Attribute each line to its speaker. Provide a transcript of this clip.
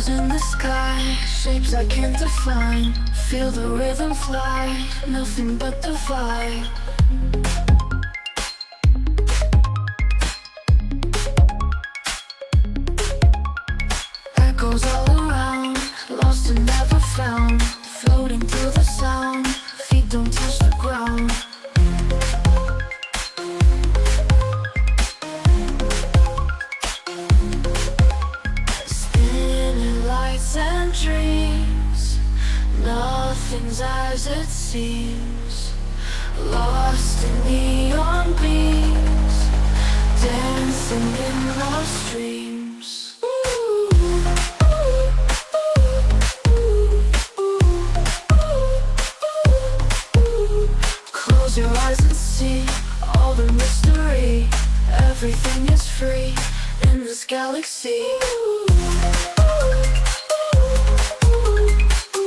Speaker 1: Stars in the sky, shapes I can't define. Feel the rhythm fly, nothing but the vibe. Echoes all around, lost and never found. Floating through the sound, feet don't touch the ground. Spinning lights and dreams, nothing's as it seems. Lost in neon beams, dancing in our streams. Close your eyes and see all the mystery. Everything is free in this galaxy.